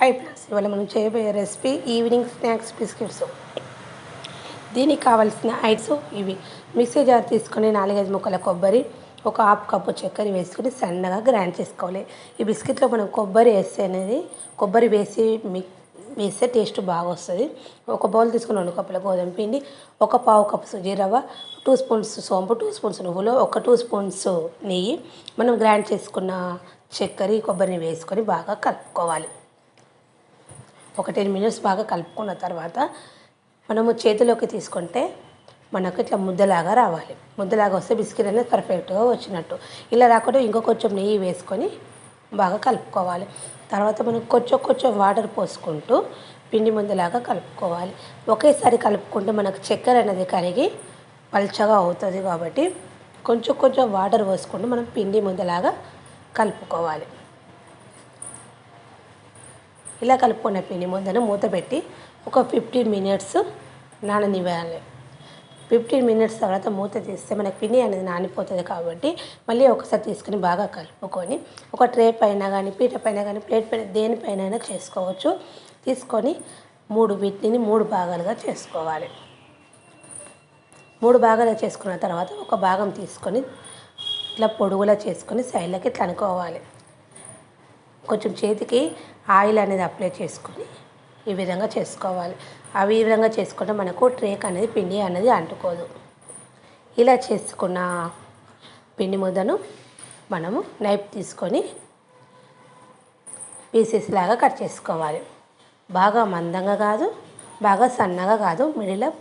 Hi friends, ఇవాళ మనం చేయబోయే రెసిపీ ఈవినింగ్ స్నాక్స్ బిస్కెట్స్. దీనికి కావాల్సిన ఐటమ్స్ ఇవి: మిక్సీ జార్ తీసుకొని 4-5 ముక్కల కొబ్బరి, ఒక హాఫ్ కప్పు చక్కెర వేసుకొని సన్నగా గ్రైండ్ చేసుకోవాలి. ఈ బిస్కెట్లో మనం కొబ్బరి వేస్తే టేస్ట్ బాగా వస్తుంది. ఒక బౌల్ తీసుకుని 2 కప్పుల గోధుమ పిండి, ఒక పావు కప్పు సుజీ రవ్వ, 2 స్పూన్స్ సోంపు, 2 స్పూన్స్ నువ్వులు, ఒక 2 స్పూన్స్ నెయ్యి, మనం గ్రైండ్ చేసుకున్న చక్కెర కొబ్బరిని వేసుకొని బాగా కలుపుకోవాలి. ఒక 10 మినిట్స్ బాగా కలుపుకున్న తర్వాత మనము చేతిలోకి తీసుకుంటే మనకు ఇట్లా ముద్దలాగా రావాలి. ముద్దలాగా వస్తే బిస్కెట్ అనేది పర్ఫెక్ట్గా వచ్చినట్టు. ఇలా రాకుండా కొంచెం నెయ్యి వేసుకొని బాగా కలుపుకోవాలి. తర్వాత మనం కొంచెం వాటర్ పోసుకుంటూ పిండి ముద్దలాగా కలుపుకోవాలి. ఒకేసారి కలుపుకుంటే మనకు చక్కెర అనేది కరిగి పల్చగా అవుతుంది. కాబట్టి కొంచెం వాటర్ పోసుకుంటూ మనం పిండి ముద్దలాగా కలుపుకోవాలి. ఇలా కలుపుకున్న పిండి ముద్దను మూత పెట్టి ఒక 15 మినిట్స్ నాననివ్వాలి. 15 మినిట్స్ తర్వాత మూత తీస్తే మనకి పిండి అనేది నానిపోతుంది. కాబట్టి మళ్ళీ ఒకసారి తీసుకుని బాగా కలుపుకొని ఒక ట్రే పైన కానీ, పీట పైన కానీ, ప్లేట్ పైన దేనిపైన చేసుకోవచ్చు. తీసుకొని వీటిని 3 భాగాలుగా చేసుకోవాలి. 3 భాగాలు చేసుకున్న తర్వాత ఒక భాగం తీసుకొని ఇట్లా పొడుగులా చేసుకొని సైడ్లకి ఇట్లా అనుకోవాలి. కొంచెం చేతికి ఆయిల్ అనేది అప్లై చేసుకొని ఈ విధంగా చేసుకోవాలి. ఈ విధంగా చేసుకుంటే మనకు ట్రేక్ అనేది పిండి అనేది అంటుకోదు. ఇలా చేసుకున్న పిండి ముద్దను మనము నైఫ్ తీసుకొని పీసెస్ లాగా కట్ చేసుకోవాలి. బాగా మందంగా కాదు, బాగా సన్నగా కాదు, మిడిల్లో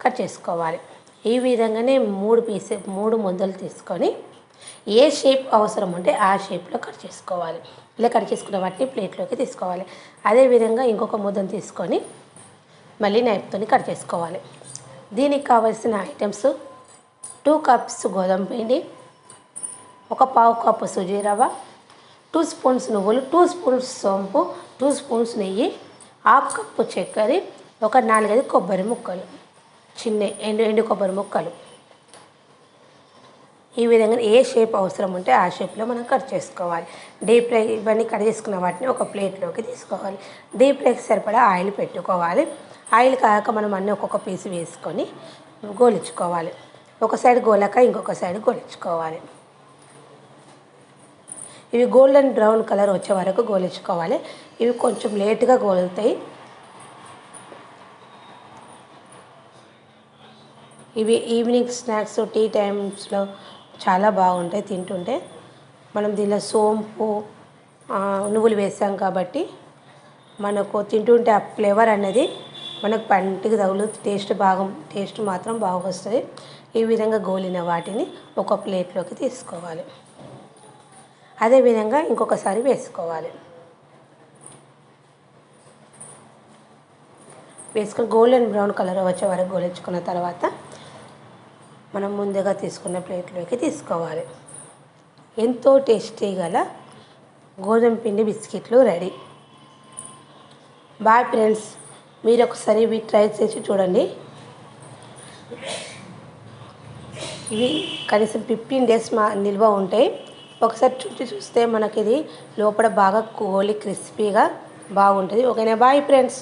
కట్ చేసుకోవాలి. ఈ విధంగానే 3 ముద్దలు తీసుకొని ఏ షేప్ అవసరం ఉంటే ఆ షేప్లో కట్ చేసుకోవాలి. ఇలా కట్ చేసుకున్న వాటిని ప్లేట్లోకి తీసుకోవాలి. అదేవిధంగా ఇంకొక ముద్దను తీసుకొని మళ్ళీ నైఫ్తో కట్ చేసుకోవాలి. దీనికి కావాల్సిన ఐటమ్స్: 2 కప్స్ గోధుమ పిండి, ఒక పావు కప్పు సుజీ రవ్వ, 2 స్పూన్స్ నువ్వులు, 2 స్పూన్స్ సోంపు, 2 స్పూన్స్ నెయ్యి, హాఫ్ కప్పు చక్కెర, ఒక 4-5 కొబ్బరి ముక్కలు, ఎండు కొబ్బరి ముక్కలు. ఈ విధంగా ఏ షేప్ అవసరం ఉంటే ఆ షేప్లో మనం కట్ చేసుకోవాలి. డీప్ ఫ్రై ఇవన్నీ కట్ చేసుకున్న వాటిని ఒక ప్లేట్లోకి తీసుకోవాలి. డీప్ ఫ్రైకి సరిపడా ఆయిల్ పెట్టుకోవాలి. ఆయిల్ కాక మనం అన్నీ ఒక్కొక్క పీస్ వేసుకొని గోలించుకోవాలి. ఒక సైడ్ గోలక ఇంకొక సైడ్ గోలించుకోవాలి. ఇవి గోల్డెన్ బ్రౌన్ కలర్ వచ్చే వరకు గోలించుకోవాలి. ఇవి కొంచెం లేట్గా గోలుతాయి. ఇవి ఈవినింగ్ స్నాక్స్, టీ టైమ్స్లో చాలా బాగుంటాయి తింటుంటే. మనం దీనిలో సోంపు, నువ్వులు వేసాం కాబట్టి మనకు తింటుంటే ఆ ఫ్లేవర్ అనేది మనకు పంటికి తగులు టేస్ట్ మాత్రం బాగా వస్తుంది. ఈ విధంగా గోలిన వాటిని ఒక ప్లేట్లోకి తీసుకోవాలి. అదేవిధంగా ఇంకొకసారి వేసుకొని గోల్డెన్ బ్రౌన్ కలర్ వచ్చే వరకు గోలించుకున్న తర్వాత మనం ముందుగా తీసుకున్న ప్లేట్లోకి తీసుకోవాలి. ఎంతో టేస్టీ గల గోధుమ పిండి బిస్కెట్లు రెడీ. బాయ్ ఫ్రెండ్స్, మీరు ఒకసారి ఇవి ట్రై చేసి చూడండి. ఇవి కనీసం 15 డేస్ నిల్వ ఉంటాయి. ఒకసారి చూస్తే మనకి ఇది లోపల బాగా కోలి క్రిస్పీగా బాగుంటుంది. ఓకేనా? Bye friends.